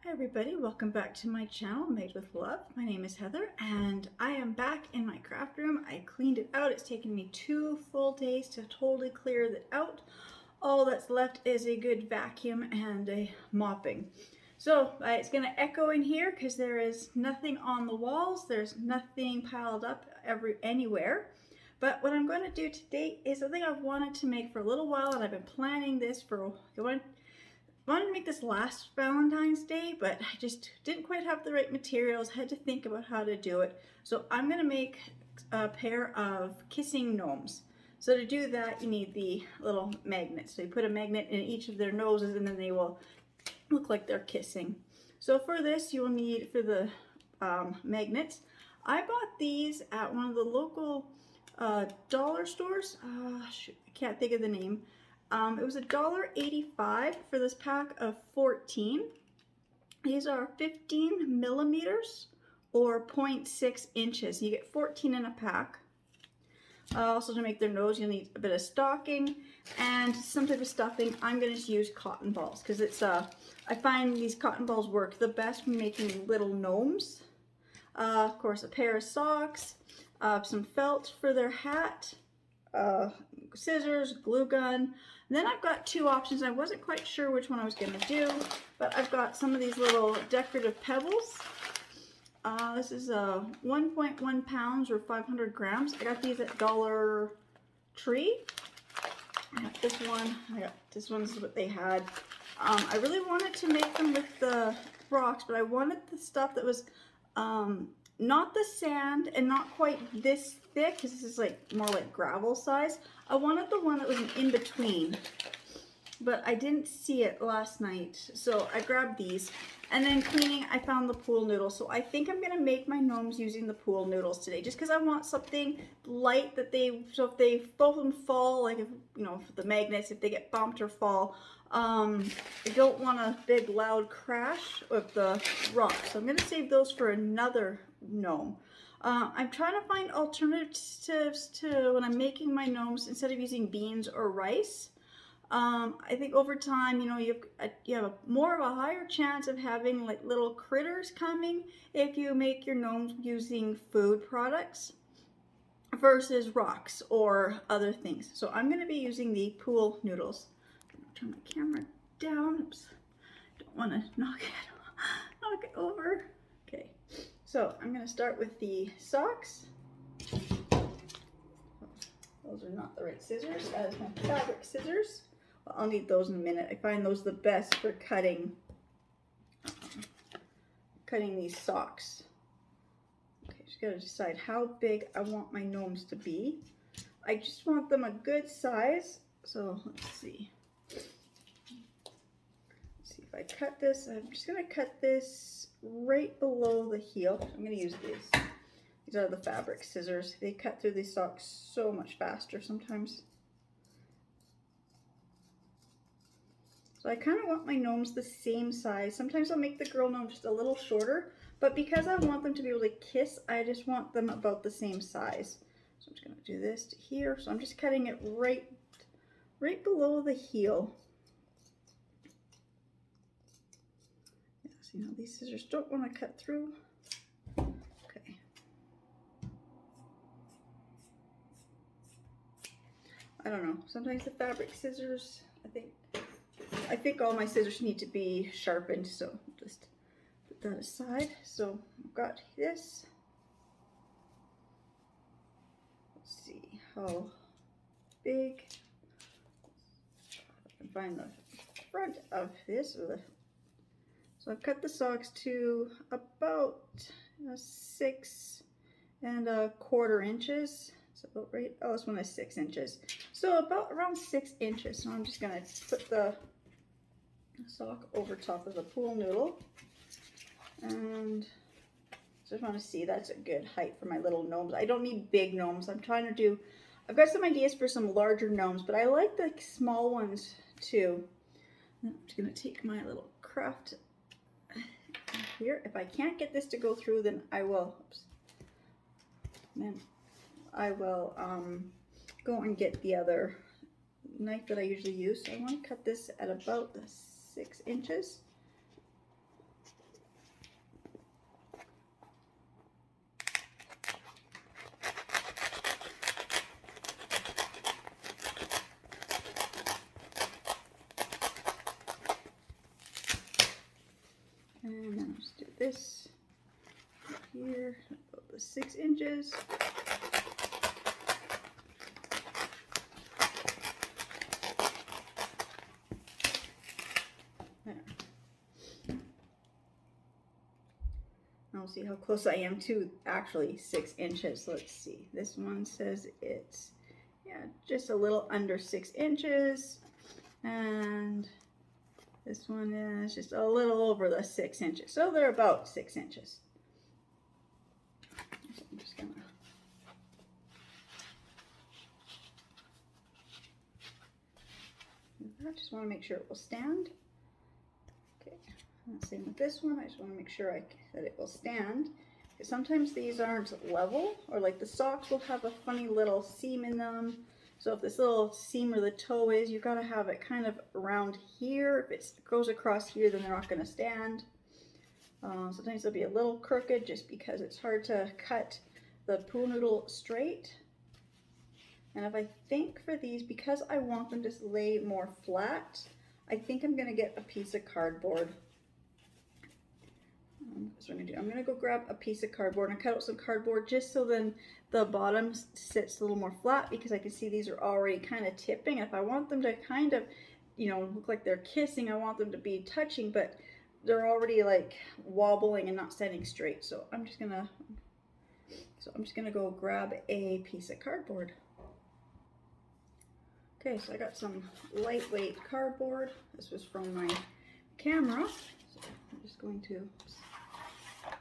Hi everybody, welcome back to my channel, Made with Love. My name is Heather and I am back in my craft room. I cleaned it out. It's taken me 2 full days to totally clear it out. All that's left is a good vacuum and a mopping. So it's going to echo in here because there is nothing on the walls. There's nothing piled up anywhere. But what I'm going to do today is something I've wanted to make for a little while, and I've been planning this for wanted to make this last Valentine's Day, but I just didn't quite have the right materials, had to think about how to do it. So I'm gonna make a pair of kissing gnomes. So to do that, you need the little magnets. So you put a magnet in each of their noses and then they will look like they're kissing. So for this, you will need, for the magnets, I bought these at one of the local dollar stores. Shoot, I can't think of the name. It was $1.85 for this pack of 14. These are 15 millimeters or 0.6 inches. You get 14 in a pack. Also, to make their nose, you'll need a bit of stocking and some type of stuffing. I'm going to use cotton balls because it's I find these cotton balls work the best for making little gnomes. Of course, a pair of socks, some felt for their hat, scissors, glue gun. And then I've got 2 options. I wasn't quite sure which one I was going to do, but I've got some of these little decorative pebbles. This is 1.1 pounds or 500 grams. I got these at Dollar Tree. I got this one. This one's what they had. I really wanted to make them with the rocks, but I wanted the stuff that was not the sand and not quite this thick, because this is like more like gravel size. I wanted the one that was in between, but I didn't see it last night, so I grabbed these. And then cleaning, I found the pool noodles. So I think I'm gonna make my gnomes using the pool noodles today, just because I want something light that so if they both of them fall, like if the magnets, if they get bumped or fall, I don't want a big loud crash with the rocks. So I'm gonna save those for another gnome. I'm trying to find alternatives to when I'm making my gnomes instead of using beans or rice. I think over time, you have more of a higher chance of having like little critters coming if you make your gnomes using food products versus rocks or other things. So I'm going to be using the pool noodles. Turn my camera down. Oops. Don't want to knock it over. Okay. So I'm going to start with the socks. Those are not the right scissors. That is my fabric scissors. Well, I'll need those in a minute. I find those the best for cutting these socks. Okay, just got to decide how big I want my gnomes to be. I just want them a good size. So let's see. If I cut this, I'm just going to cut this right below the heel. I'm going to use these. These are the fabric scissors. They cut through these socks so much faster sometimes. So I kind of want my gnomes the same size. Sometimes I'll make the girl gnome just a little shorter, but because I want them to be able to kiss, I just want them about the same size. So I'm just going to do this to here. So I'm just cutting it right below the heel. So, these scissors don't want to cut through. Okay. I don't know. Sometimes the fabric scissors, I think all my scissors need to be sharpened, so just put that aside. So I've got this. Let's see how big. I can find the front of this. So I've cut the socks to about 6 1/4 inches. So about right. Oh, this one is 6 inches. So around 6 inches. So I'm just gonna put the sock over top of the pool noodle, and just want to see that's a good height for my little gnomes. I don't need big gnomes. I've got some ideas for some larger gnomes, but I like the small ones too. I'm just gonna take my little craft here. If I can't get this to go through, then I will. Oops. Then I will go and get the other knife that I usually use. So I want to cut this at about 6 inches. this here, about the 6 inches. There. I'll see how close I am to actually 6 inches. Let's see. This one says it's, yeah, just a little under 6 inches. And this one is just a little over the 6 inches. So they're about 6 inches. So I'm just gonna I just want to make sure it will stand. Okay, and same with this one. I just want to make sure that it will stand. Because sometimes these aren't level, or like the socks will have a funny little seam in them. So if this little seam where the toe is, you've got to have it kind of around here. If it goes across here, then they're not going to stand. Sometimes they'll be a little crooked just because it's hard to cut the pool noodle straight. And if I think for these, because I want them to lay more flat, I think I'm going to get a piece of cardboard. That's what I'm going to do. I'm going to go grab a piece of cardboard and cut out some cardboard just so then the bottom sits a little more flat, because I can see these are already kind of tipping. If I want them to kind of, you know, look like they're kissing, I want them to be touching, but they're already like wobbling and not standing straight. So I'm just going to go grab a piece of cardboard. Okay, so I got some lightweight cardboard. This was from my camera. So I'm just going to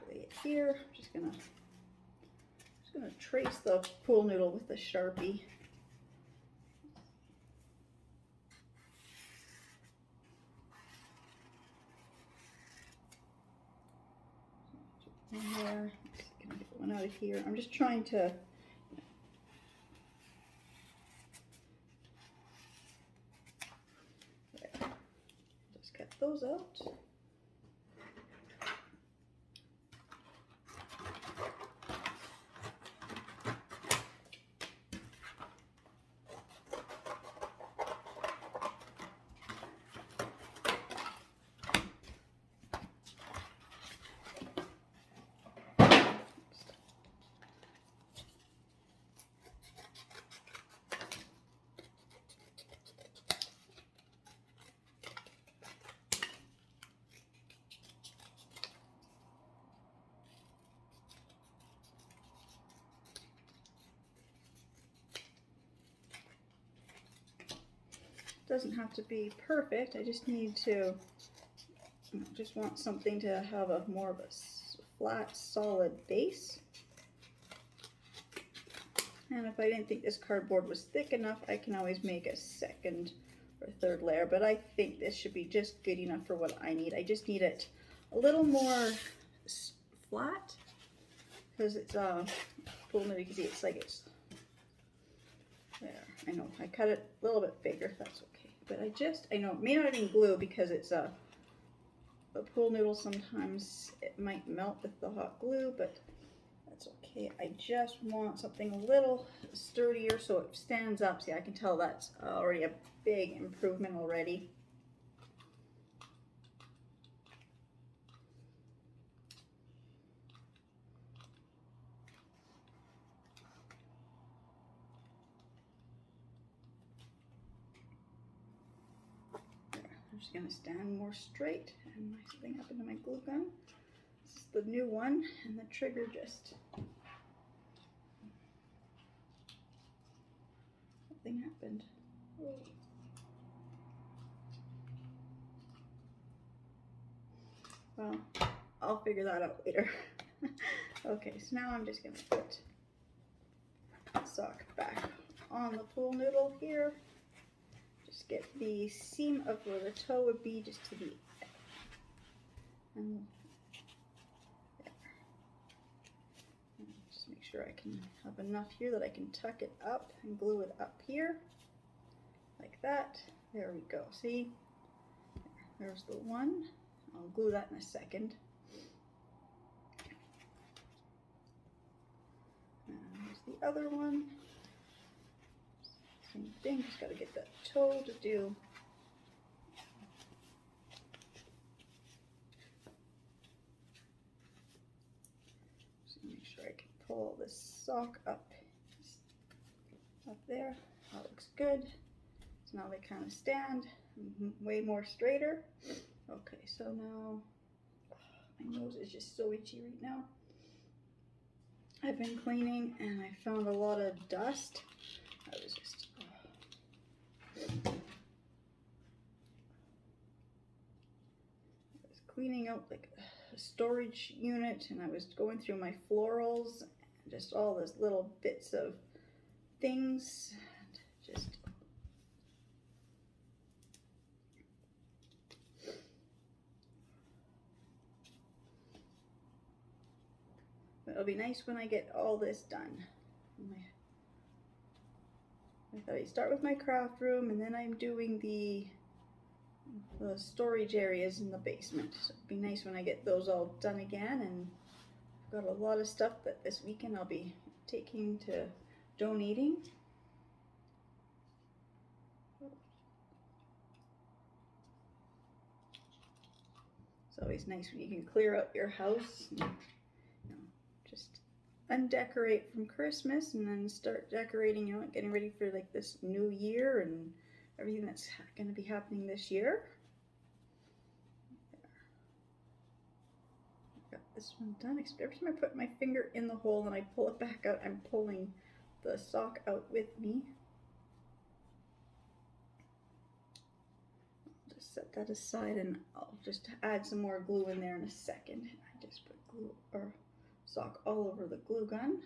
lay it here. I'm just gonna trace the pool noodle with the Sharpie. One there. Just gonna get one out of here. I'm just trying to cut those out. Doesn't have to be perfect. I just need to, just want something to have a more of a flat, solid base. And if I didn't think this cardboard was thick enough, I can always make a second or third layer. But I think this should be just good enough for what I need. I just need it a little more flat, because it's pool noodle. You can see it's like it's there. I know I cut it a little bit bigger. That's okay. But I know it may not even glue, because it's a pool noodle. Sometimes it might melt with the hot glue, but that's okay. I just want something a little sturdier so it stands up. See, I can tell that's already a big improvement already. I'm just going to stand more straight, and something happened to my glue gun. This is the new one, and the trigger just, something happened. Whoa. Well, I'll figure that out later. Okay, so now I'm just going to put the sock back on the pool noodle here. Just get the seam of where the toe would be just to the end. And there. And just make sure I can have enough here that I can tuck it up and glue it up here. Like that. There we go. See? There's the one. I'll glue that in a second. And there's the other one. Same thing, just got to get that toe to do. pull this sock up there. That looks good. So now they kind of stand way more straighter. Okay, so now my nose is just so itchy right now. I've been cleaning and I found a lot of dust. I was just cleaning out like a storage unit, and I was going through my florals, and just all those little bits of things. Just it'll be nice when I get all this done. I thought I'd start with my craft room, and then I'm doing the storage areas in the basement. So it'd be nice when I get those all done again. And I've got a lot of stuff that this weekend I'll be taking to donating. It's always nice when you can clear out your house and, just undecorate from Christmas and then start decorating, getting ready for like this new year and everything that's going to be happening this year. Got this one done. Every time I put my finger in the hole and I pull it back out, I'm pulling the sock out with me. I'll just set that aside and I'll just add some more glue in there in a second. I just put glue or sock all over the glue gun.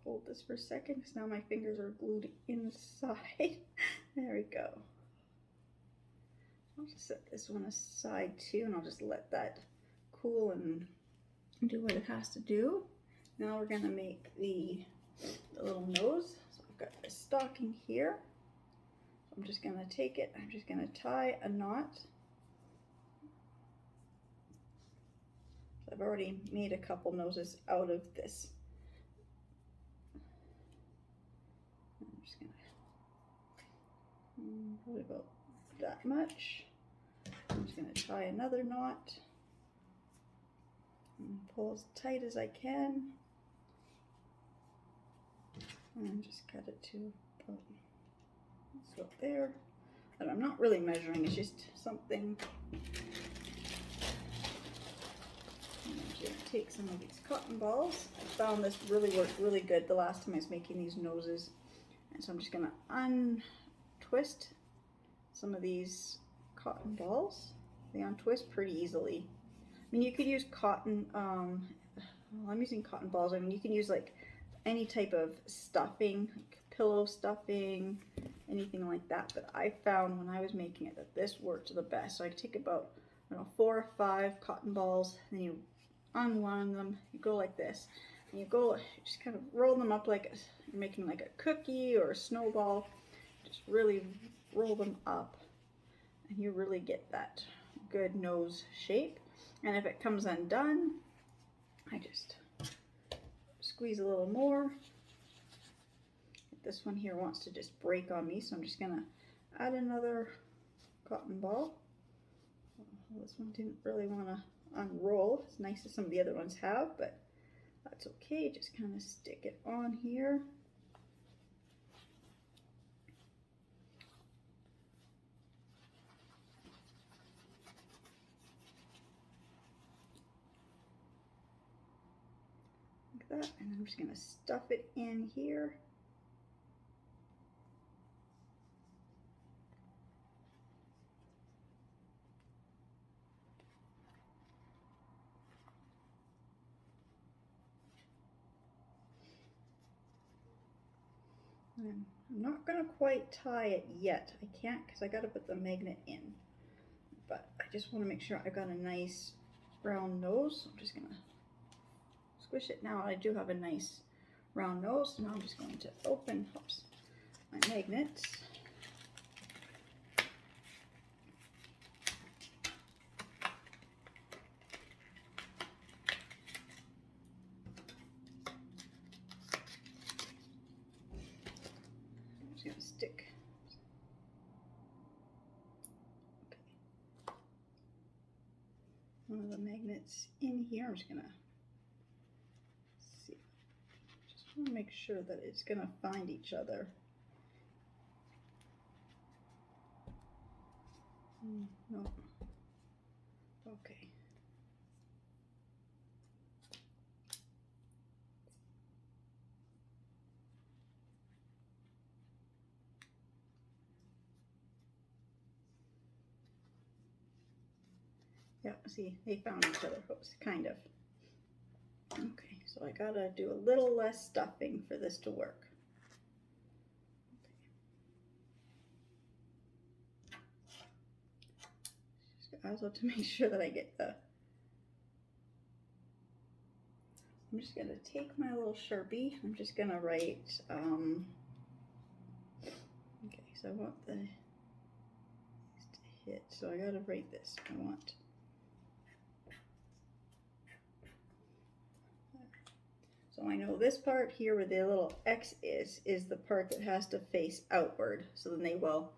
Hold this for a second because now my fingers are glued inside. There we go. I'll just set this one aside too, and I'll just let that cool and do what it has to do. Now we're gonna make the little nose. So I've got this stocking here. I'm just gonna take it, I'm just gonna tie a knot. So I've already made a couple noses out of this. I'm just gonna probably about that much. I'm just going to tie another knot and pull as tight as I can, and just cut it to about there. And I'm not really measuring, it's just something. I'm going to take some of these cotton balls. I found this really worked really good the last time I was making these noses, and so I'm just going to untwist some of these cotton balls. They untwist pretty easily. I mean, you could use cotton, well, I'm using cotton balls. I mean, you can use like any type of stuffing, like pillow stuffing, anything like that. But I found when I was making it that this worked the best. So I take about, I don't know, 4 or 5 cotton balls, and then you unwind them. You go like this, and you just kind of roll them up like you're making like a cookie or a snowball. Just really roll them up, and you really get that good nose shape. And if it comes undone, I just squeeze a little more. This one here wants to just break on me, so I'm just gonna add another cotton ball. This one didn't really want to unroll as nice as some of the other ones have, but that's okay. Just kind of stick it on here. That, and I'm just going to stuff it in here. And I'm not going to quite tie it yet. I can't because I got to put the magnet in. But I just want to make sure I've got a nice round nose. I'm just going to squish it now. I do have a nice round nose, so now I'm just going to open my magnets. it's in here. I'm just gonna see. Just want to make sure that it's gonna find each other. No. Okay. Yeah, see, they found each other, kind of. Okay, so I gotta do a little less stuffing for this to work. Okay. Also to make sure that I get the, I'm just gonna take my little Sharpie, I'm just gonna write, okay, so I want the, to hit, so I gotta write this, I want, so I know this part here where the little X is the part that has to face outward, so then they will,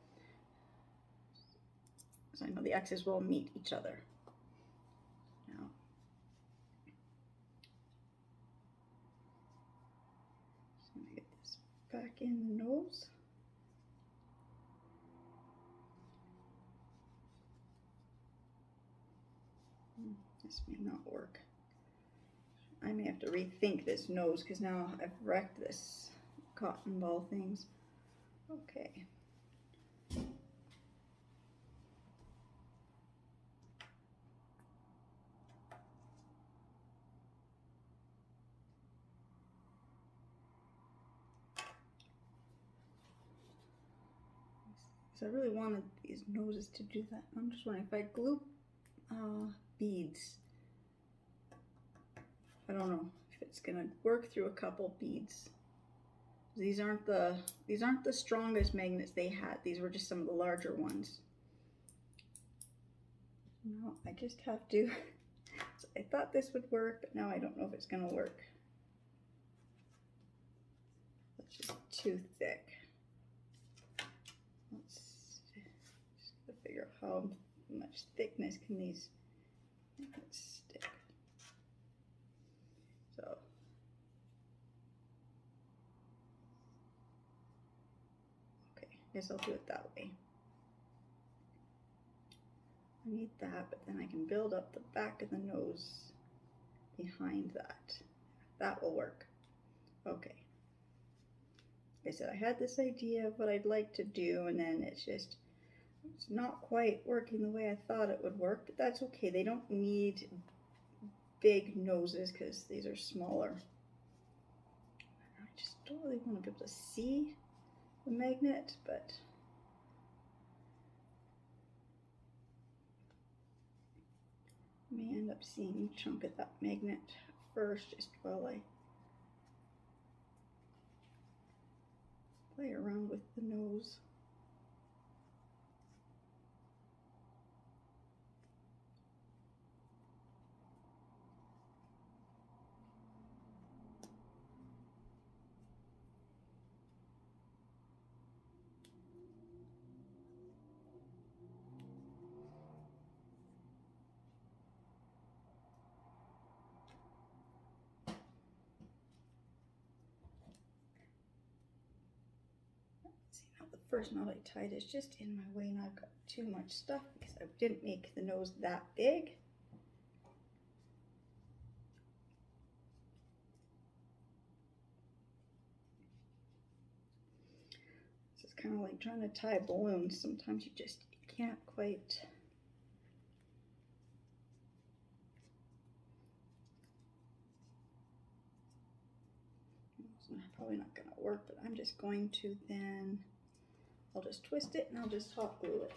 so I know the X's will meet each other. Now, just gonna get this back in the nose. This may not work. I may have to rethink this nose because now I've wrecked this cotton ball things. Okay. So I really wanted these noses to do that. I'm just wondering if I glue beads. I don't know if it's gonna work through a couple beads. These aren't the strongest magnets they had. These were just some of the larger ones. No, I just have to. So I thought this would work, but now I don't know if it's gonna work. It's just too thick. Let's just figure out how much thickness can these magnets stick. So okay, I guess I'll do it that way. I need that, but then I can build up the back of the nose behind that. That will work. Okay. Like I said, I had this idea of what I'd like to do, and then it's not quite working the way I thought it would work, but that's okay. They don't need big noses because these are smaller. I just don't really want to be able to see the magnet, but I may end up seeing a chunk of that magnet first just while I play around with the nose. First knot I tied is just in my way, and I've got too much stuff because I didn't make the nose that big. This is kind of like trying to tie balloons. Sometimes you can't quite. It's probably not going to work, but I'm just going to then, I'll just twist it and I'll just hot glue it.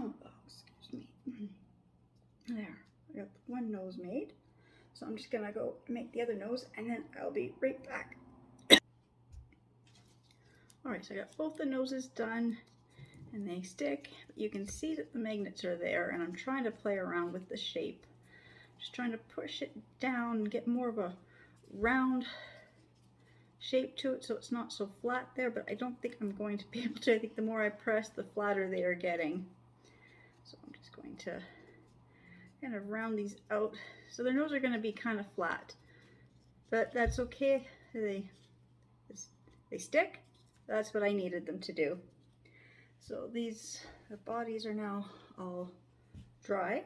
Oh, excuse me. There, I got one nose made. So I'm just gonna go make the other nose and then I'll be right back. Alright, so I got both the noses done and they stick. You can see that the magnets are there, and I'm trying to play around with the shape. Just trying to push it down and get more of a round shape to it so it's not so flat there, but I don't think I'm going to be able to. I think the more I press, the flatter they are getting. So I'm just going to kind of round these out. So their nose are going to be kind of flat, but that's okay. They stick. That's what I needed them to do. So the bodies are now all dry.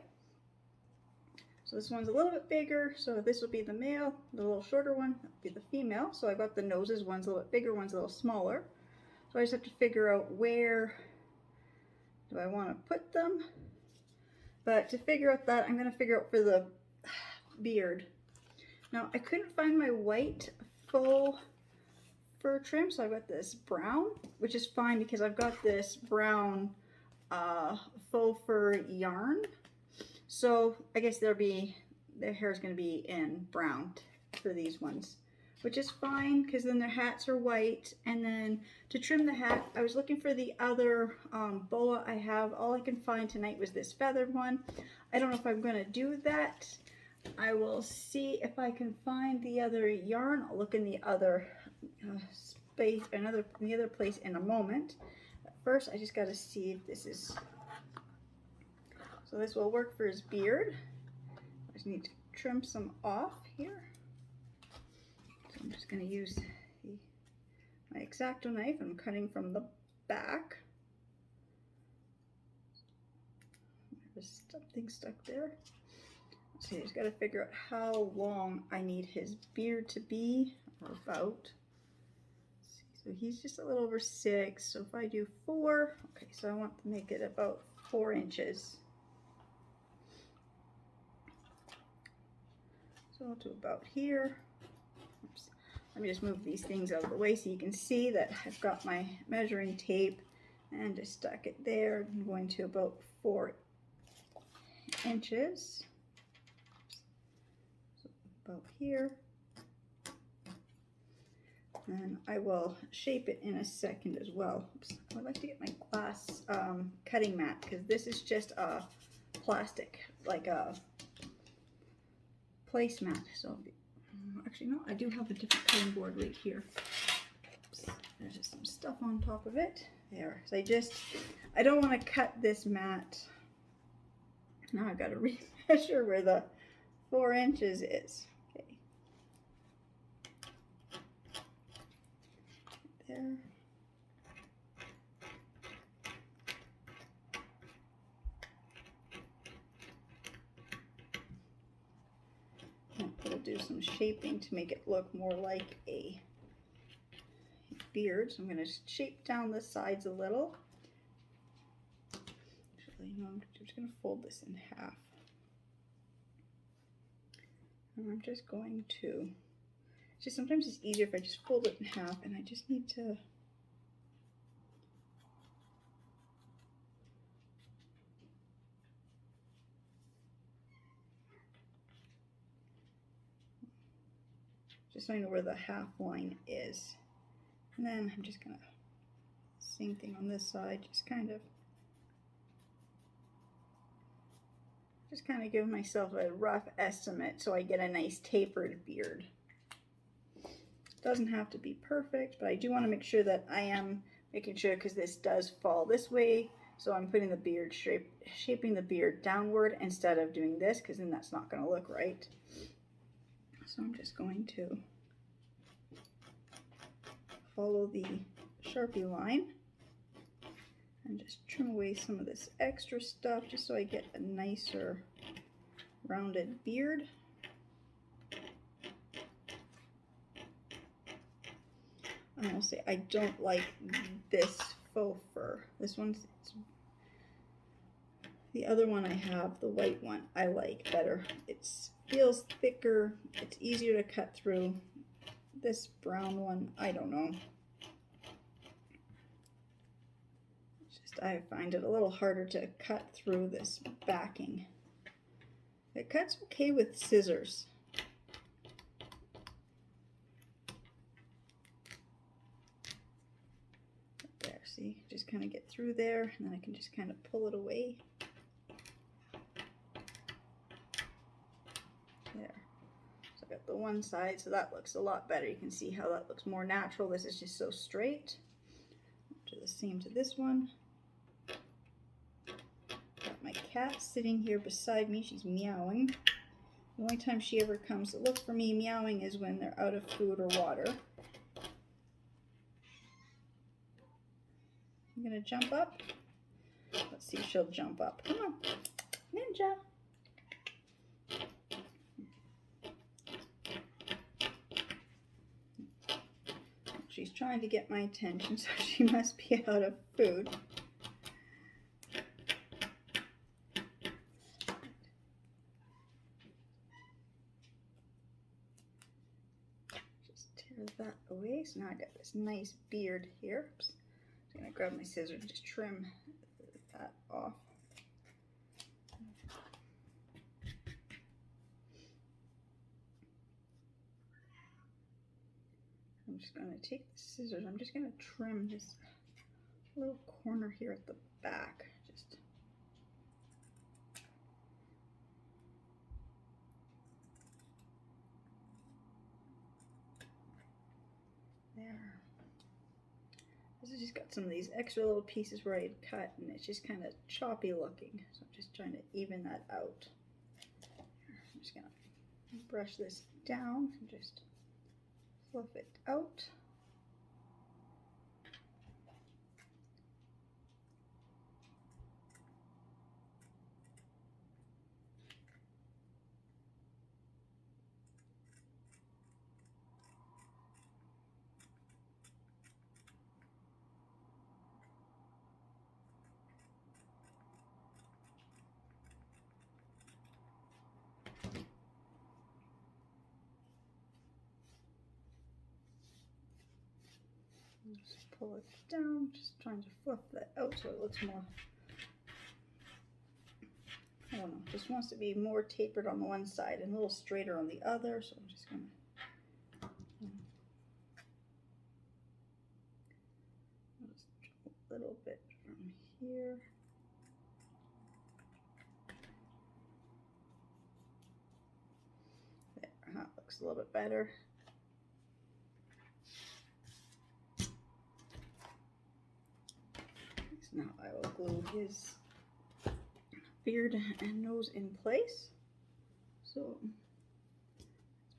So this one's a little bit bigger, so this will be the male. The little shorter one will be the female. So I got the noses, one's a little bit bigger, one's a little smaller. So I just have to figure out where do I want to put them. But to figure out that, I'm going to figure out for the beard. Now I couldn't find my white faux fur trim, so I've got this brown, which is fine because I've got this brown faux fur yarn. So I guess their hair is going to be in brown for these ones, which is fine because then their hats are white. And then to trim the hat, I was looking for the other boa I have. All I can find tonight was this feathered one. I don't know if I'm going to do that. I will see if I can find the other yarn. I'll look in the other space, in the other place in a moment. But first, I just got to see if this is. So this will work for his beard. I just need to trim some off here. So I'm just going to use my X-Acto knife. I'm cutting from the back. There's something stuck there. So I just got to figure out how long I need his beard to be, or about. So he's just a little over 6. So if I do 4, okay, so I want to make it about 4 inches. So I'll do about here. Oops. Let me just move these things out of the way so you can see that I've got my measuring tape and just stuck it there. I'm going to about 4 inches. So about here. And I will shape it in a second as well. Oops. I would like to get my glass cutting mat because this is just a plastic, like a placemat. So actually no, I do have a different cutting board right here. Oops. There's just some stuff on top of it. There. So I don't want to cut this mat. Now I've got to remeasure where the 4 inches is. Okay. There. We'll do some shaping to make it look more like a beard. So I'm going to shape down the sides a little. Actually, no, I'm just going to fold this in half. And I'm just going to, sometimes it's easier if I just fold it in half, and I just need to just so I know where the half line is. And then I'm just gonna, same thing on this side, just kind of give myself a rough estimate so I get a nice tapered beard. Doesn't have to be perfect, but I do want to make sure that I am making sure, because this does fall this way, so I'm putting the beard shaping the beard downward instead of doing this, because then that's not going to look right. So I'm just going to follow the Sharpie line and just trim away some of this extra stuff just so I get a nicer rounded beard. And I'll say I don't like this faux fur. This one's, the other one I have, the white one, I like better. It feels thicker, it's easier to cut through. This brown one, I don't know. It's just, I find it a little harder to cut through this backing. It cuts okay with scissors. See, just kind of get through there, and then I can just kind of pull it away. There. So I got the one side, so that looks a lot better. You can see how that looks more natural. This is just so straight. Do the same to this one. Got my cat sitting here beside me. She's meowing. The only time she ever comes to look for me meowing is when they're out of food or water. I'm gonna jump up. Let's see if she'll jump up. Come on, Ninja. She's trying to get my attention, so she must be out of food. Just tear that away. So now I got this nice beard here. Oops. I'm gonna grab my scissors and just trim that off. I'm just gonna take the scissors. I'm just gonna trim this little corner here at the back. Just there. This has just got some of these extra little pieces where I had cut, and it's just kind of choppy looking. So I'm just trying to even that out. I'm just gonna brush this down and just fluff it out. Just pull it down, just trying to fluff that out so it looks more, I don't know, just wants to be more tapered on the one side and a little straighter on the other, so I'm just gonna just a little bit from here. There, that looks a little bit better. Now I will glue his beard and nose in place. So his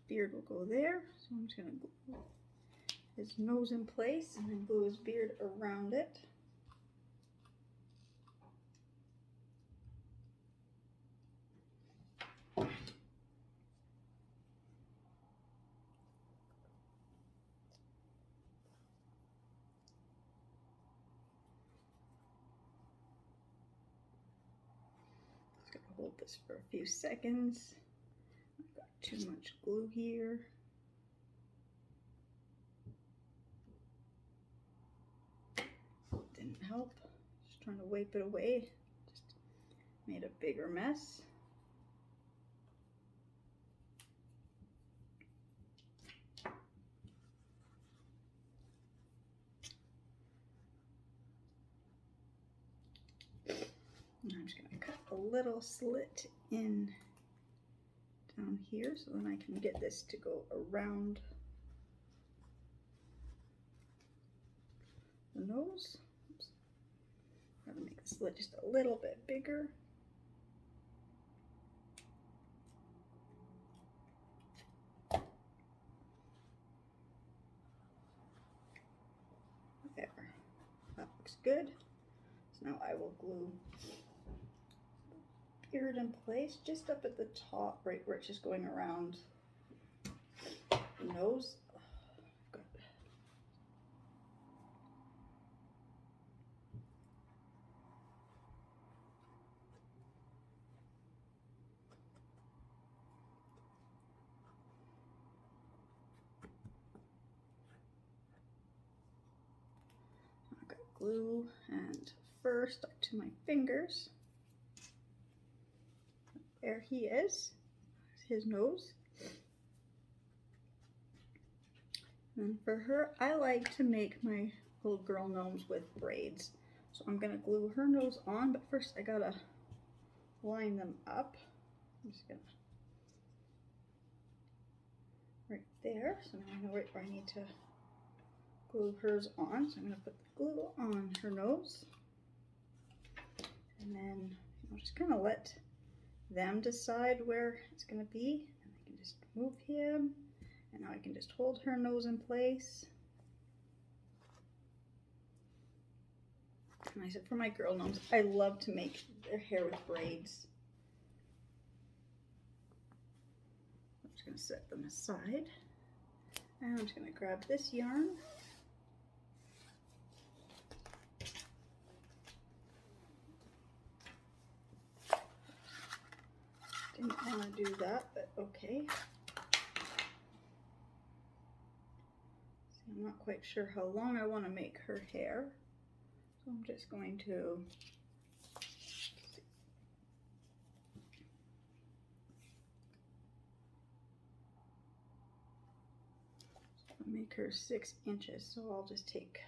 beard will go there. So I'm just going to glue his nose in place and then glue his beard around it. Hold this for a few seconds. I've got too much glue here. Didn't help. Just trying to wipe it away. Just made a bigger mess. And I'm just going to cut a little slit in down here so then I can get this to go around the nose. Oops. I'm going to make the slit just a little bit bigger. There. That looks good. So now I will glue beard in place just up at the top, right where it's just going around the nose. Good. I've got glue, and first to my fingers. There he is, his nose. And for her, I like to make my little girl gnomes with braids. So I'm gonna glue her nose on, but first I gotta line them up. I'm just gonna right there. So now I know right where I need to glue hers on. So I'm gonna put the glue on her nose, and then I'll just kind of let them decide where it's gonna be. And I can just move him, and now I can just hold her nose in place. And I said for my girl gnomes, I love to make their hair with braids. I'm just going to set them aside. And I'm just going to grab this yarn. Didn't want to do that, but okay. See, I'm not quite sure how long I want to make her hair. So I'm just going to make her 6 inches. So I'll just take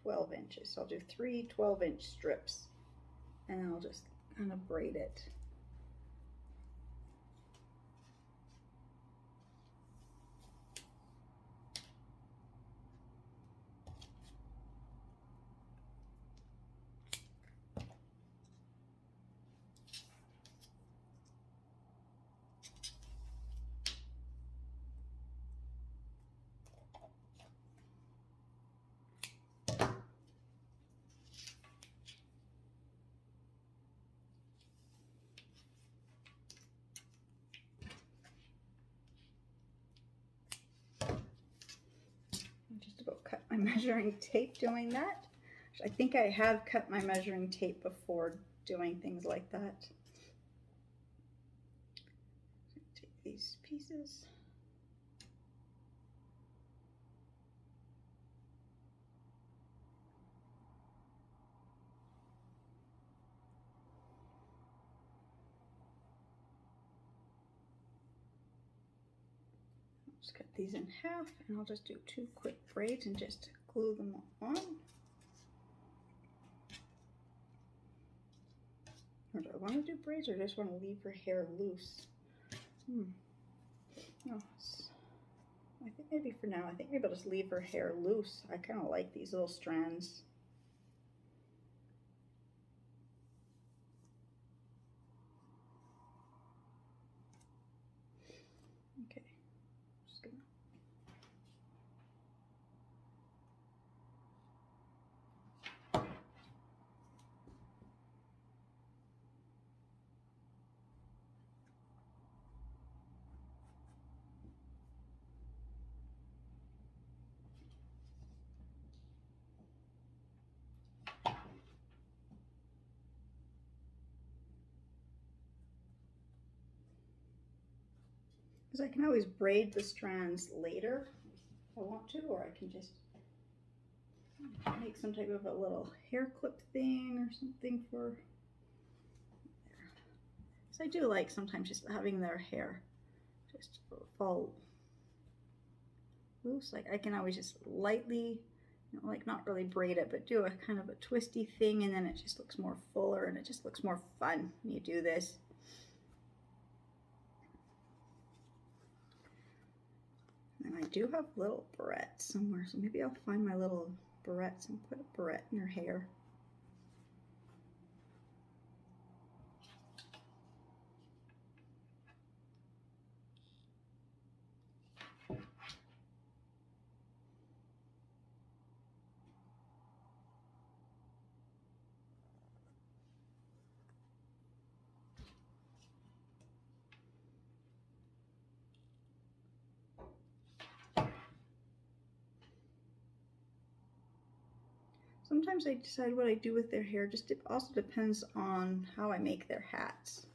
12 inches. So I'll do 3 12-inch strips, and I'll just kind of braid it. Cut my measuring tape doing that. I think I have cut my measuring tape before doing things like that. Take these pieces. Just cut these in half, and I'll just do 2 quick braids and just glue them on. Or do I want to do braids, or just want to leave her hair loose? No, I think maybe for now, I think maybe I'll just leave her hair loose. I kind of like these little strands. Okay, just gonna. Because I can always braid the strands later if I want to, or I can just make some type of a little hair clip thing or something for there. So I do like sometimes just having their hair just fall loose. Like I can always just lightly, like not really braid it, but do a kind of a twisty thing, and then it just looks more fuller and it just looks more fun when you do this. And I do have little barrettes somewhere, so maybe I'll find my little barrettes and put a barrette in her hair. Sometimes I decide what I do with their hair. Just it also depends on how I make their hats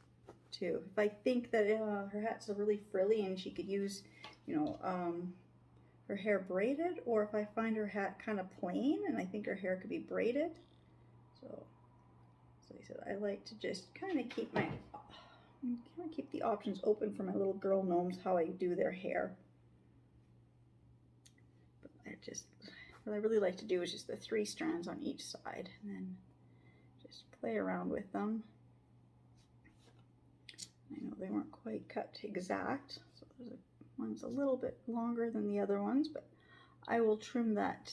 too. If I think that her hats are really frilly and she could use, her hair braided, or if I find her hat kind of plain and I think her hair could be braided. So I said I like to just kind of keep the options open for my little girl gnomes how I do their hair. But I just what I really like to do is just the 3 strands on each side, and then just play around with them. I know they weren't quite cut exact, so one's a little bit longer than the other ones, but I will trim that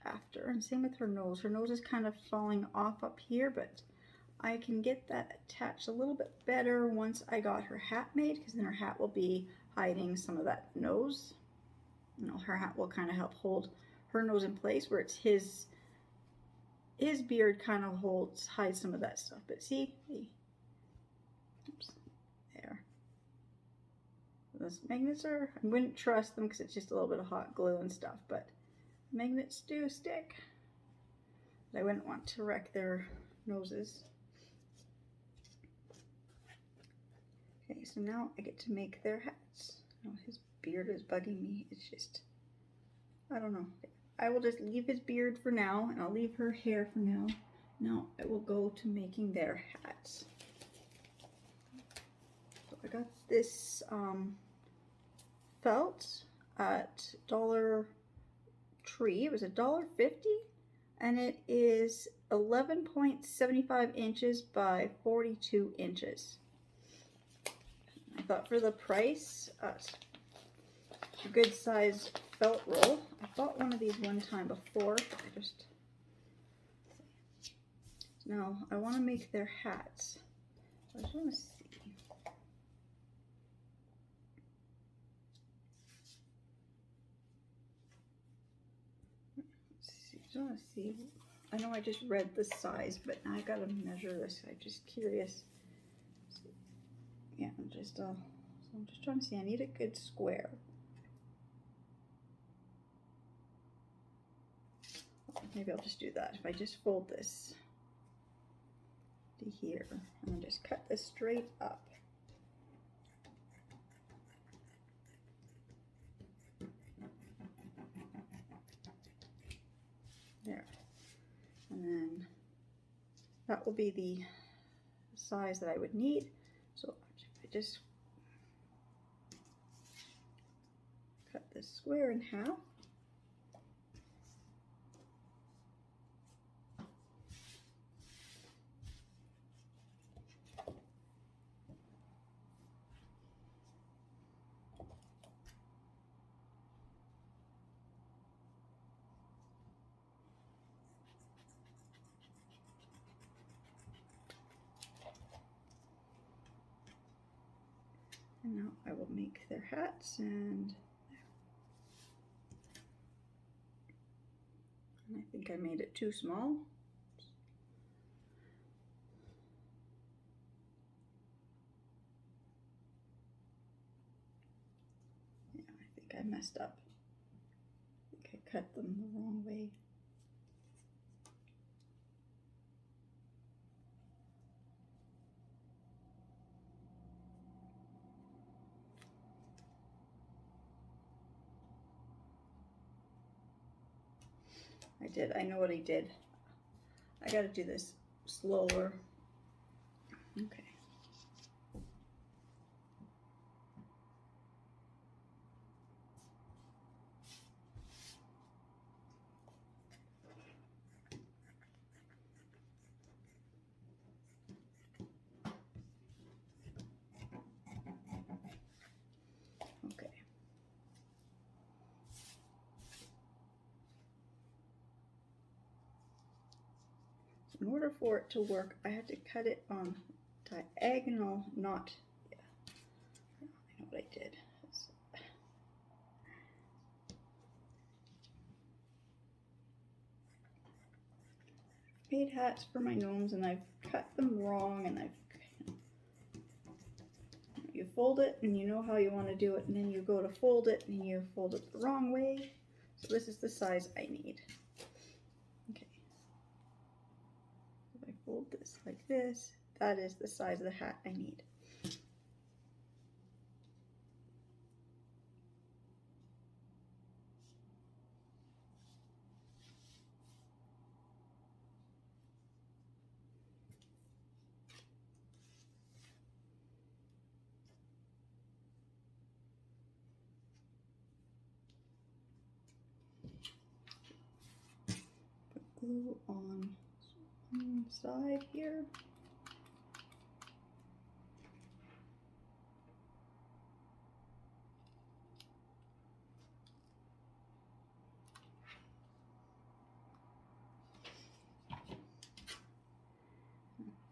after. And same with her nose. Her nose is kind of falling off up here, but I can get that attached a little bit better once I got her hat made, because then her hat will be hiding some of that nose. You know, her hat will kind of help hold her nose in place, where it's his beard kind of hides some of that stuff. But see, oops, there. Those magnets I wouldn't trust them because it's just a little bit of hot glue and stuff, but magnets do stick. But I wouldn't want to wreck their noses. Okay, so now I get to make their hats. Oh, his beard is bugging me. It's just, I don't know. I will just leave his beard for now, and I'll leave her hair for now. Now I will go to making their hats. So I got this felt at Dollar Tree. It was $1.50, and it is 11.75 inches by 42 inches. I thought for the price, a good size felt roll. I bought one of these one time before. Now I want to make their hats. I just want to see. I want to see. I know I just read the size, but now I gotta measure this. I'm just curious. Yeah, I'm just trying to see. I need a good square. Maybe I'll just do that. If I just fold this to here, and then just cut this straight up. There. And then that will be the size that I would need. So I just cut this square in half. And now I will make their hats, and I think I made it too small. Yeah, I think I messed up. I think I cut them the wrong way. I did. I know what I did. I gotta do this slower. Okay. Okay. In order for it to work, I had to cut it on diagonal, not, yeah, I know what I did. I've made hats for my gnomes and I've cut them wrong, and you fold it and you know how you want to do it, and then you go to fold it and you fold it the wrong way. So this is the size I need. Fold this like this. That is the size of the hat I need. glue on one side here.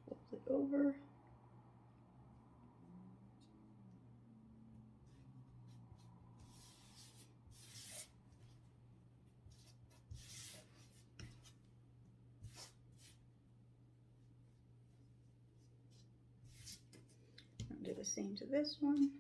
Fold it over. I'll do the same to this one.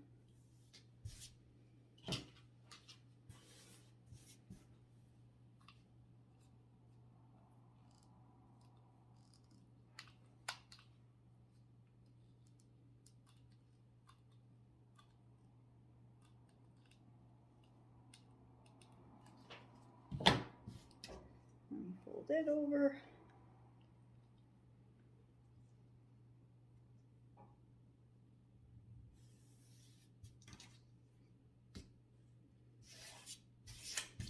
And fold it over.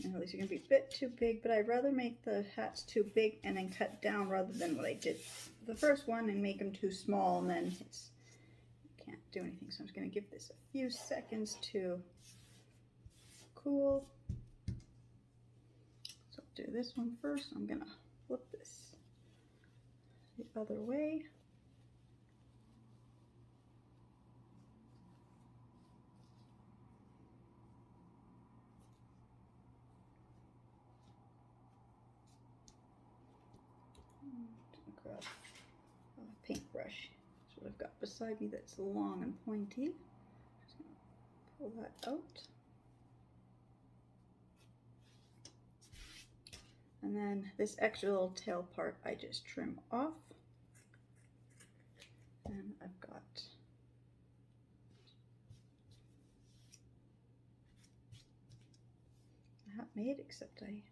Now these are going to be a bit too big, but I'd rather make the hats too big and then cut down rather than what I did the first one and make them too small and then it's can't do anything. So I'm just going to give this a few seconds to cool. So I'll do this one first. I'm going to flip this the other way. Grab a paintbrush. That's what I've got beside me that's long and pointy. Just gonna pull that out. And then this extra little tail part I just trim off. And I've got the hat made, except I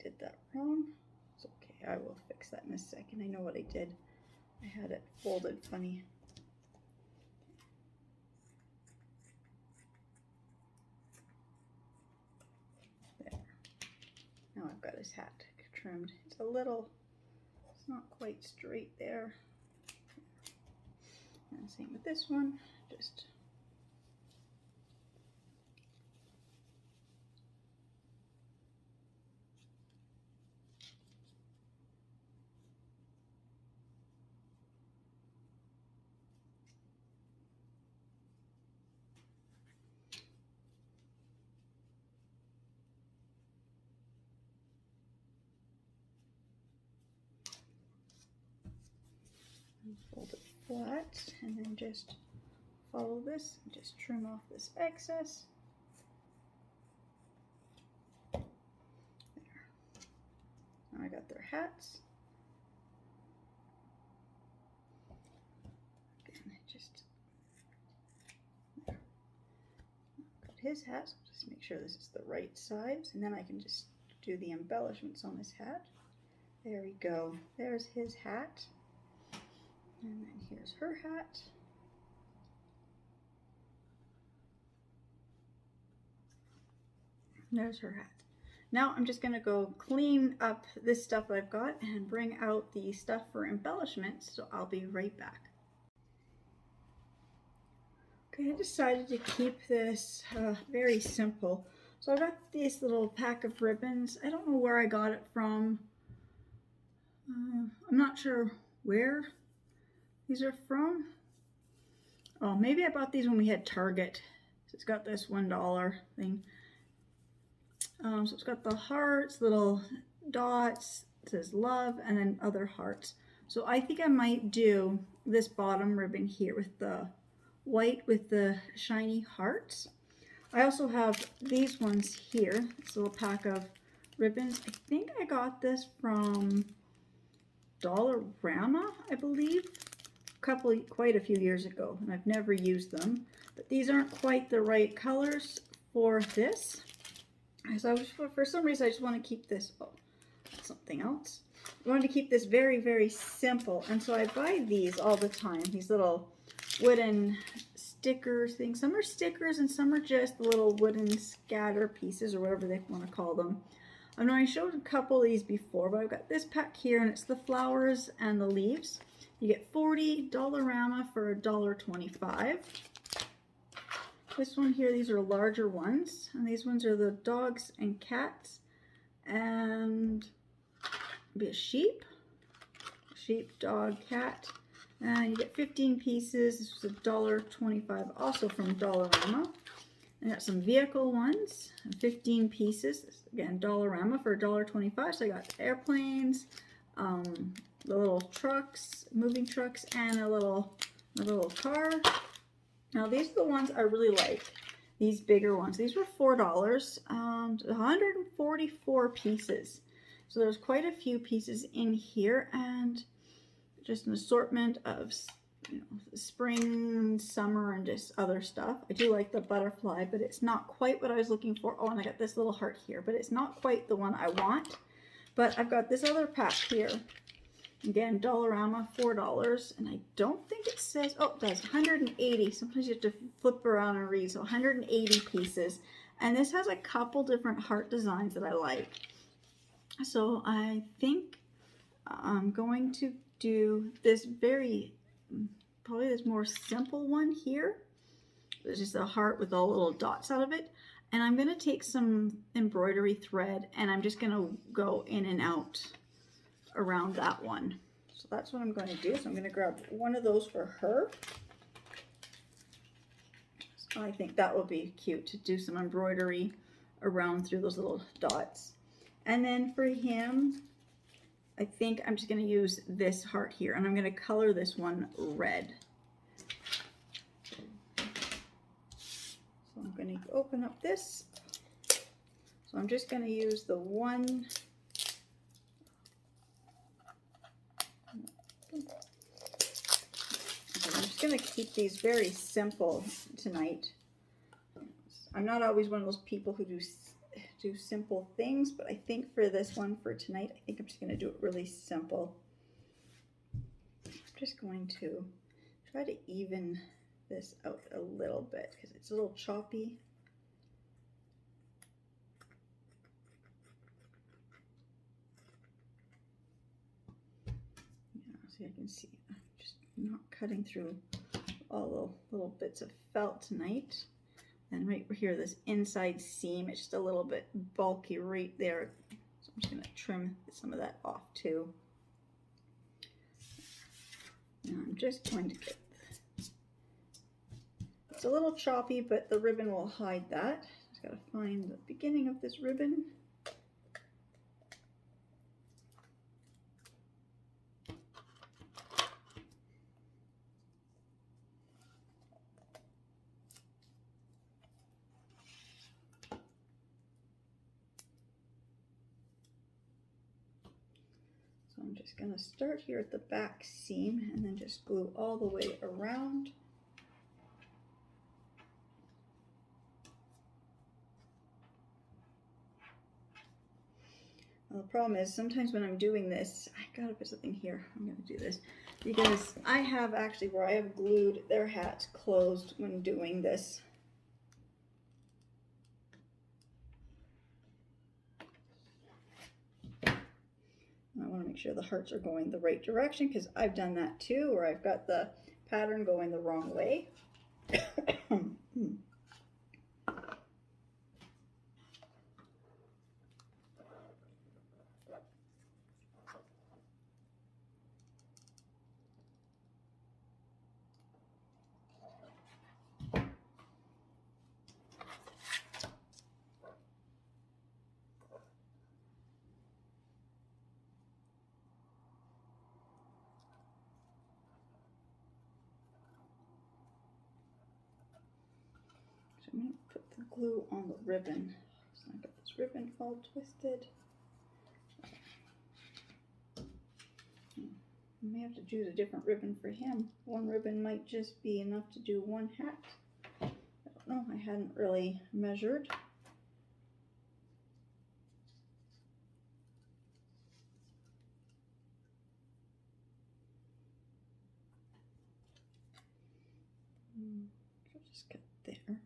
did that wrong. It's okay, I will fix that in a second. I know what I did. I had it folded funny. There. Now I've got his hat trimmed. It's not quite straight there. And same with this one. Just fold it flat and then just follow this and just trim off this excess. There. Now I got their hats. Again, just there. Got his hat, so just make sure this is the right size, and then I can just do the embellishments on his hat. There we go. There's his hat. And then here's her hat. There's her hat. Now I'm just going to go clean up this stuff that I've got and bring out the stuff for embellishments, so I'll be right back. Okay, I decided to keep this very simple. So I got this little pack of ribbons. I don't know where I got it from. I'm not sure where these are from. Oh, maybe I bought these when we had Target. So it's got this $1 thing. So it's got the hearts, little dots, it says love, and then other hearts. So I think I might do this bottom ribbon here with the white with the shiny hearts. I also have these ones here, this little pack of ribbons. I think I got this from Dollarama, I believe, quite a few years ago, and I've never used them. But these aren't quite the right colors for this. So for some reason, I just want to keep this, oh, something else. I wanted to keep this very, very simple, and so I buy these all the time, these little wooden stickers things. Some are stickers and some are just little wooden scatter pieces or whatever they want to call them. I know I showed a couple of these before, but I've got this pack here and it's the flowers and the leaves. You get 40 Dollarama for $1.25. This one here, these are larger ones, and these ones are the dogs and cats, and be a sheep, dog, cat, and you get 15 pieces. This was $1.25, also from Dollarama. I got some vehicle ones, 15 pieces. Again, Dollarama for $1.25. So I got airplanes, the little trucks, moving trucks, and a little car. Now these are the ones I really like. These bigger ones. These were $4. 144 pieces. So there's quite a few pieces in here, and just an assortment of, you know, spring, summer, and just other stuff. I do like the butterfly, but it's not quite what I was looking for. Oh, and I got this little heart here, but it's not quite the one I want. But I've got this other pack here. Again, Dollarama, $4, and I don't think it says, oh, it does, 180. Sometimes you have to flip around and read, so 180 pieces. And this has a couple different heart designs that I like. So I think I'm going to do this probably this more simple one here. It's just a heart with all little dots out of it. And I'm going to take some embroidery thread and I'm just going to go in and out around that one. So that's what I'm going to do. So I'm going to grab one of those for her. So I think that will be cute to do some embroidery around through those little dots. And then for him, I think I'm just going to use this heart here, and I'm going to color this one red. So I'm going to open up this. So I'm just going to use the one. I'm just going to keep these very simple tonight. I'm not always one of those people who do simple things, but I think for this one for tonight, I think I'm just going to do it really simple. I'm just going to try to even this out a little bit because it's a little choppy. Yeah, so I can see I'm just not cutting through all the little bits of felt tonight. And right here, this inside seam, it's just a little bit bulky right there. So I'm just going to trim some of that off too. And I'm just going to get, it's a little choppy, but the ribbon will hide that. Just got to find the beginning of this ribbon. I'm just going to start here at the back seam and then just glue all the way around. Well, the problem is sometimes when I'm doing this, I gotta put something here. I'm going to do this because I have actually where I have glued their hats closed when doing this. I want to make sure the hearts are going the right direction because I've done that too, or I've got the pattern going the wrong way. I'm going to put the glue on the ribbon. So I've got this ribbon all twisted. I may have to choose a different ribbon for him. One ribbon might just be enough to do one hat. I don't know, I hadn't really measured. just cut there.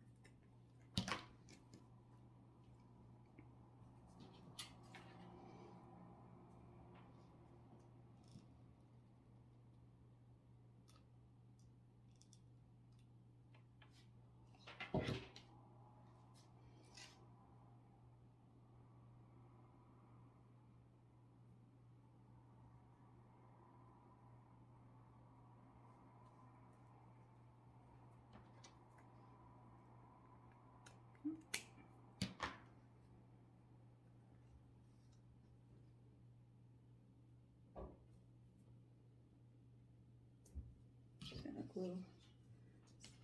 Just gonna glue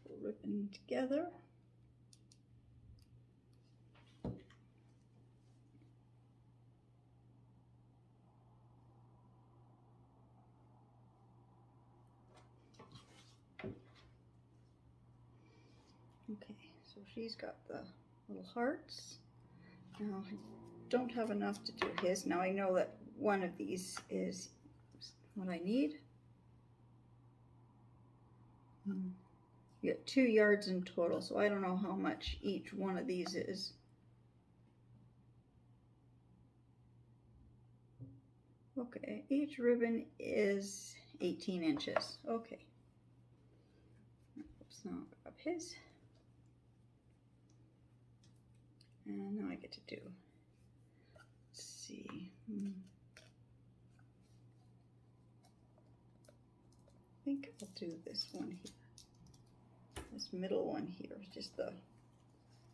the ribbon together. Okay, so she's got the little hearts. Now I don't have enough to do his. Now I know that one of these is what I need. You get 2 yards in total, so I don't know how much each one of these is. Okay, each ribbon is 18 inches. Okay. Oops, now I'll grab his. And now I get to do, let's see. I think I'll do this one here. This middle one here is just the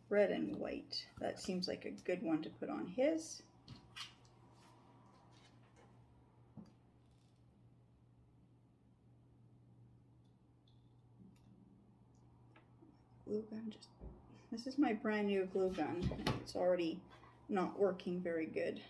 red and white. That seems like a good one to put on his. Glue gun, this is my brand new glue gun. It's already not working very good.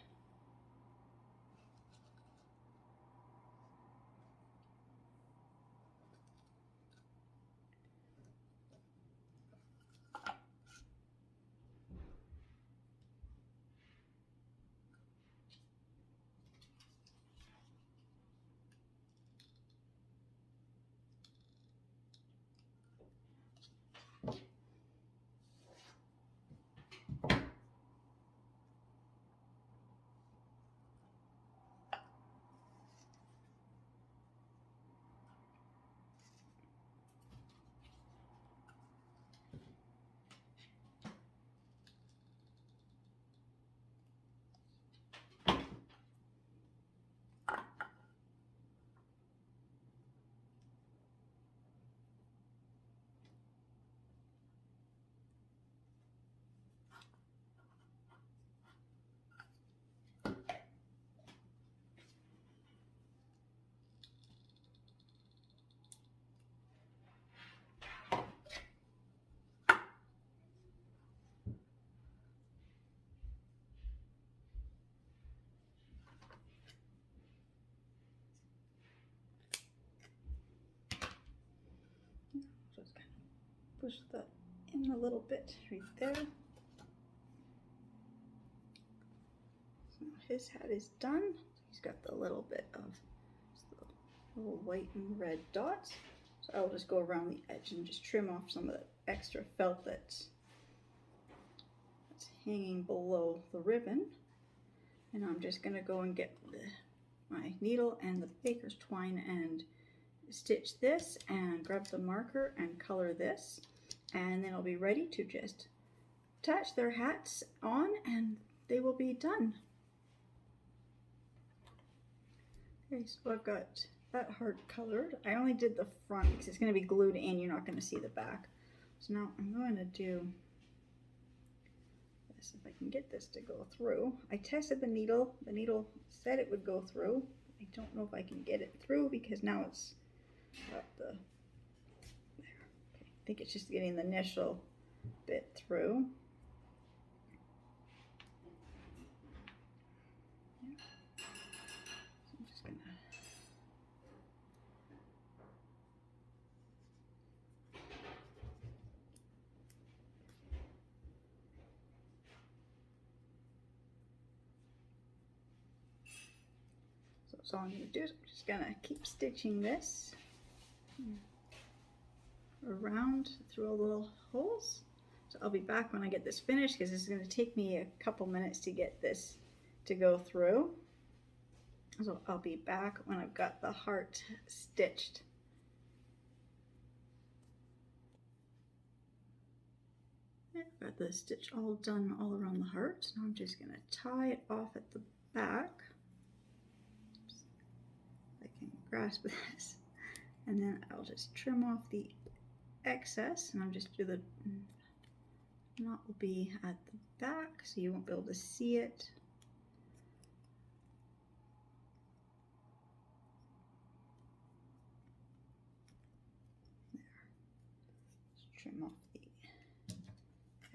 Just kind of push that in a little bit right there. So his hat is done. He's got the little bit of the little white and red dots. So I'll just go around the edge and just trim off some of the extra felt that's hanging below the ribbon. And I'm just gonna go and get my needle and the baker's twine and stitch this and grab the marker and color this, and then I'll be ready to just attach their hats on and they will be done. Okay, so I've got that hard colored. I only did the front because it's going to be glued in, you're not going to see the back. So now I'm going to do this, if I can get this to go through. I tested the needle said it would go through. I don't know if I can get it through because now it's got the, there. Okay, I think it's just getting the initial bit through. Yeah. So I'm just gonna so all I'm gonna do is I'm just gonna keep stitching this. around through all the little holes. So I'll be back when I get this finished because this is going to take me a couple minutes to get this to go through. So I'll be back when I've got the heart stitched. I've got the stitch all done all around the heart. Now I'm just going to tie it off at the back. Oops. I can grasp this. And then I'll just trim off the excess, and I'll just do the knot will be at the back so you won't be able to see it. There. Just trim off the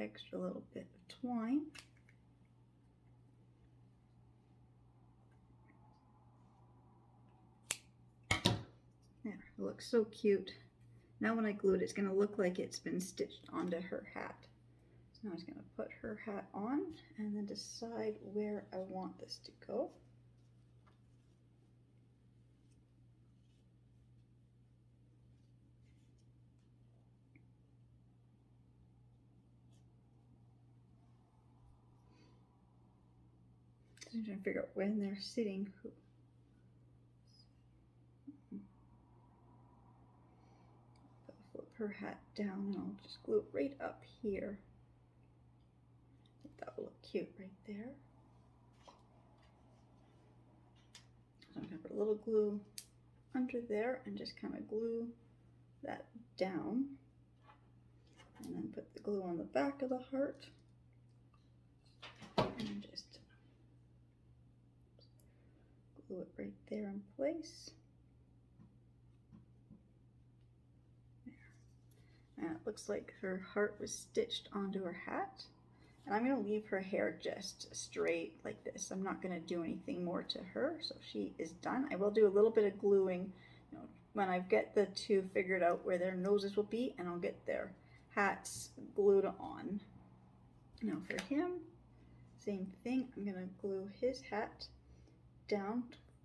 extra little bit of twine. There, it looks so cute. Now when I glue it, it's going to look like it's been stitched onto her hat. So now I'm just going to put her hat on and then decide where I want this to go. So I'm trying to figure out when they're sitting. Flip her hat down and I'll just glue it right up here. I think that will look cute right there. So I'm going to put a little glue under there and just kind of glue that down. And then put the glue on the back of the heart. And just glue it right there in place. There. And it looks like her heart was stitched onto her hat. And I'm going to leave her hair just straight like this. I'm not going to do anything more to her. So she is done. I will do a little bit of gluing, you know, when I get the two figured out where their noses will be, and I'll get their hats glued on. Now for him, same thing. I'm going to glue his hat down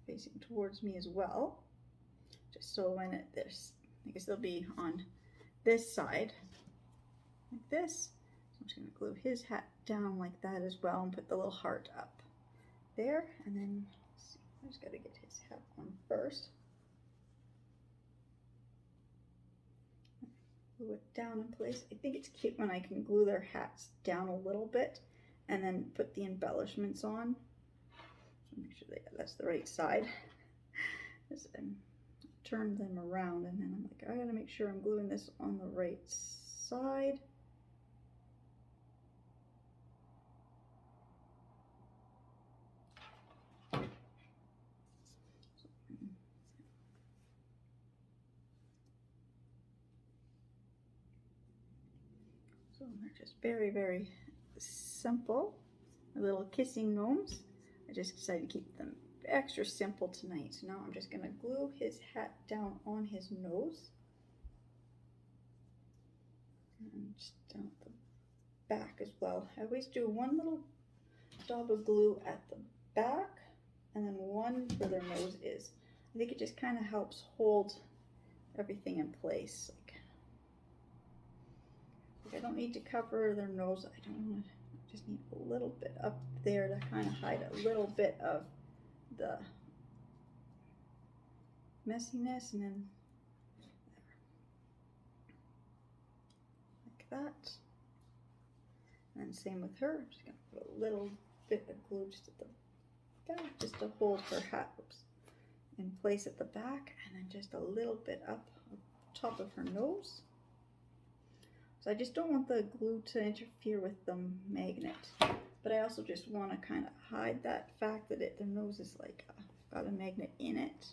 facing towards me as well, just so when there's, I guess they'll be on this side like this. So I'm just going to glue his hat down like that as well and put the little heart up there. And then let's see, I just got to get his hat on first. Glue it down in place. I think it's cute when I can glue their hats down a little bit and then put the embellishments on. So make sure that's the right side. Just turn them around and then I'm like, I gotta make sure I'm gluing this on the right side. So they're just very, very simple. My little kissing gnomes. I just decided to keep them extra simple tonight. So now I'm just going to glue his hat down on his nose. And just down the back as well. I always do one little dab of glue at the back and then one where their nose is. I think it just kind of helps hold everything in place. Like I don't need to cover their nose. I just need a little bit up there to kind of hide a little bit of the messiness, and then like that. And then same with her. I'm just gonna put a little bit of glue just at the back, just to hold her hat in place at the back, and then just a little bit up top of her nose. So I just don't want the glue to interfere with the magnet, but I also just want to kind of hide that fact that their nose is like got a magnet in it.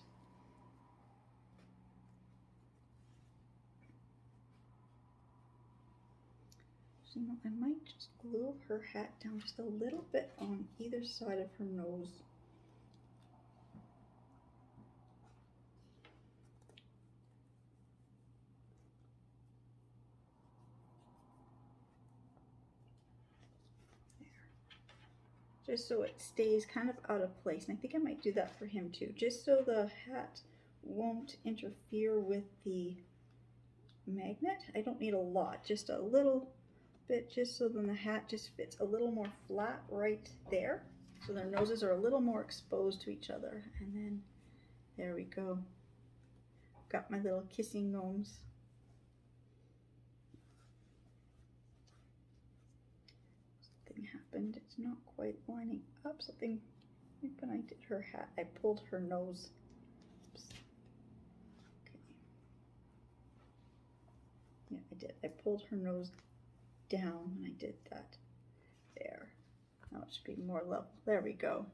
So you know, I might just glue her hat down just a little bit on either side of her nose. Just so it stays kind of out of place. And I think I might do that for him too, just so the hat won't interfere with the magnet. I don't need a lot, just a little bit, just so then the hat just fits a little more flat right there. So their noses are a little more exposed to each other. And then there we go. Got my little kissing gnomes. Something happened. It's not quite lining up. Something, when I did her hat, I pulled her nose. Oops. Okay. Yeah, I did. I pulled her nose down when I did that. There. Now it should be more level. There we go.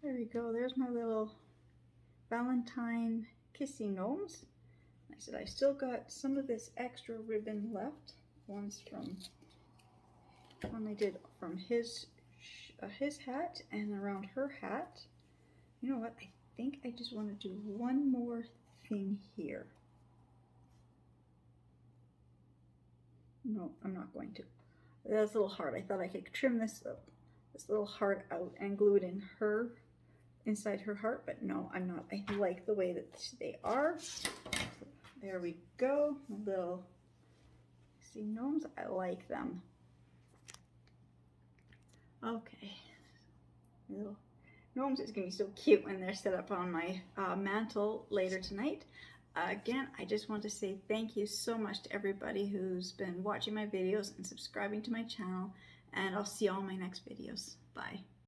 There we go. There's my little Valentine kissing gnomes. I said I still got some of this extra ribbon left. One's from one I did from his hat and around her hat. You know what? I think I just want to do one more thing here. No, I'm not going to. That's a little hard. I thought I could trim this little heart out and glue it in her, inside her heart, but no, I'm not. I like the way that they are. There we go. My little, see, gnomes, I like them. Okay. Little gnomes is going to be so cute when they're set up on my mantle later tonight. Again, I just want to say thank you so much to everybody who's been watching my videos and subscribing to my channel, and I'll see you all in my next videos. Bye.